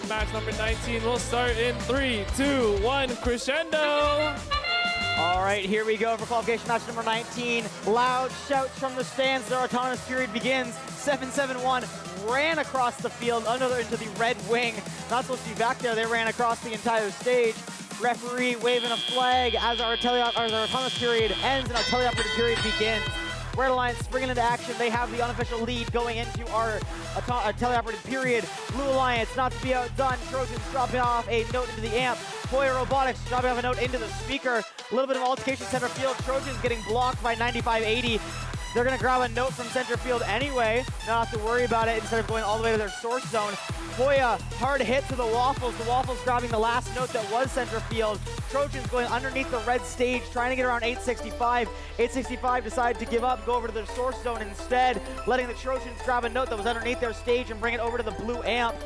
match number 19 will start in 3, 2, 1, crescendo. All right, here we go for qualification match number 19. Loud shouts from the stands. Their autonomous period begins. 7-7-1 ran across the field, into the red wing. Not supposed to be back there. They ran across the entire stage. Referee waving a flag as our autonomous period ends and our teleoperated period begins. Red Alliance springing into action. They have the unofficial lead going into our teleoperated period. Blue Alliance not to be outdone. Trojans dropping off a note into the amp. Hoya Robotics dropping off a note into the speaker. A little bit of altercation center field. Trojans getting blocked by 9580. They're going to grab a note from center field anyway. Not have to worry about it instead of going all the way to their source zone. Hoya, hard hit to the Waffles. The Waffles grabbing the last note that was center field. Trojans going underneath the red stage, trying to get around 865. 865 decide to give up, go over to their source zone instead, letting the Trojans grab a note that was underneath their stage and bring it over to the blue amp.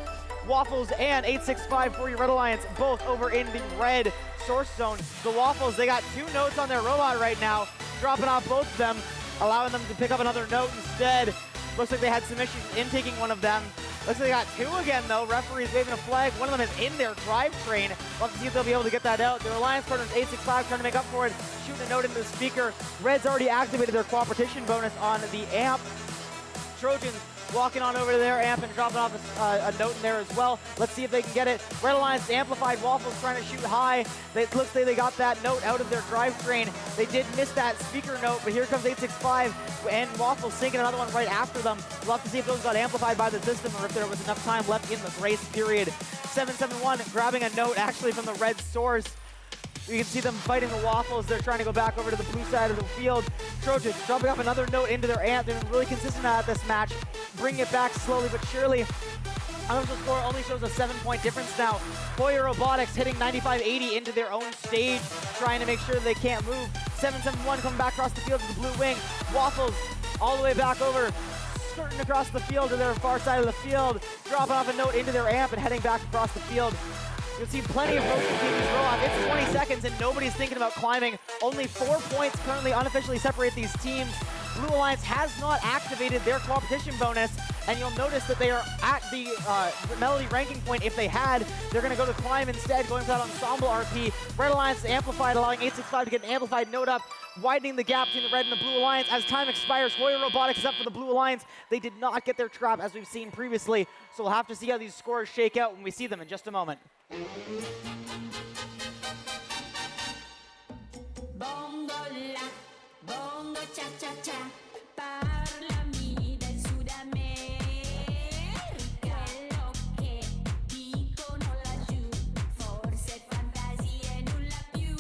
Waffles and 865 for your Red Alliance, both over in the red source zone. The Waffles, they got 2 notes on their robot right now, dropping off both of them, allowing them to pick up another note instead. Looks like they had some issues intaking one of them. Looks like they got 2 again though. Referee's waving a flag. One of them is in their drivetrain. We'll have to see if they'll be able to get that out. Their Alliance partners 865 trying to make up for it. Shooting a note into the speaker. Red's already activated their cooperation bonus on the amp. Trojans walking on over to their amp and dropping off a note in there as well. Let's see if they can get it. Red Alliance amplified. Waffles trying to shoot high. It looks like they got that note out of their drivetrain. They did miss that speaker note, but here comes 865 and Waffles sinking another one right after them. We'll have to see if those got amplified by the system or if there was enough time left in the grace period. 771 grabbing a note actually from the red source. You can see them fighting the Waffles. They're trying to go back over to the blue side of the field. Trojans dropping off another note into their amp. They've been really consistent at this match. Bringing it back slowly but surely. Unofficial score only shows a 7-point difference now. Hoya Robotics hitting 9580 into their own stage, trying to make sure they can't move. 771 coming back across the field to the blue wing. Waffles all the way back over, skirting across the field to their far side of the field, dropping off a note into their amp and heading back across the field. You'll see plenty of folks teams roll off. It's 20 seconds and nobody's thinking about climbing. Only 4 points currently unofficially separate these teams. Blue Alliance has not activated their competition bonus, and you'll notice that they are at the Melody ranking point. If they had, they're going to go to climb instead, going for that ensemble RP. Red Alliance amplified, allowing 865 to get an amplified note up, widening the gap between the Red and the Blue Alliance. As time expires, Hoya Robotics is up for the Blue Alliance. They did not get their trap as we've seen previously, so we'll have to see how these scores shake out when we see them in just a moment. Bongo la, bongo cha cha cha, parlami del Sud America. Quello che dicono laggiù, forse fantasie nulla più.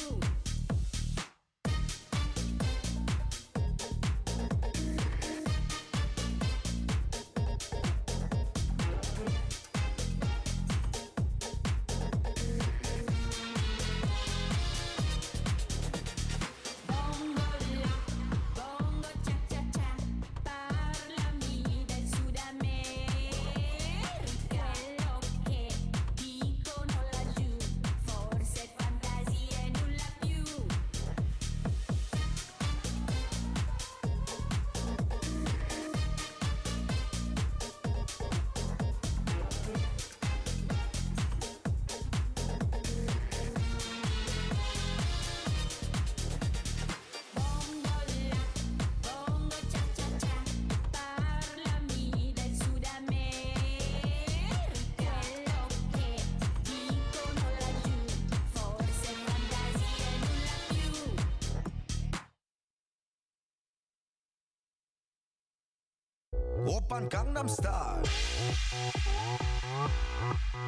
Oppan Gangnam Style.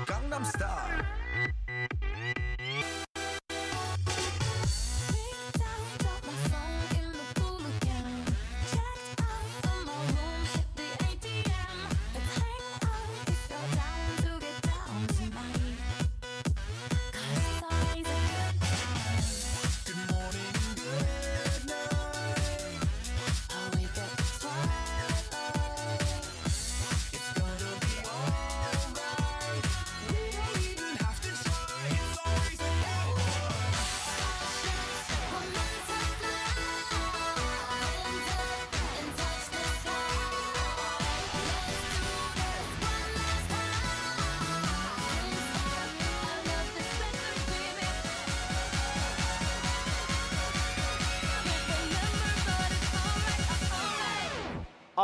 Gangnam Style.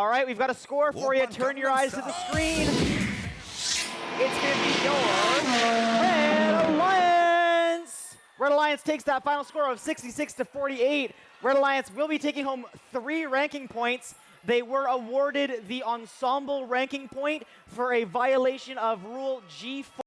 All right, we've got a score for you. Open Turn your Gangnam eyes to the Style. screen. It's going to be your Red Alliance. Red Alliance takes that final score of 66-48. Red Alliance will be taking home 3 ranking points. They were awarded the ensemble ranking point for a violation of Rule G4.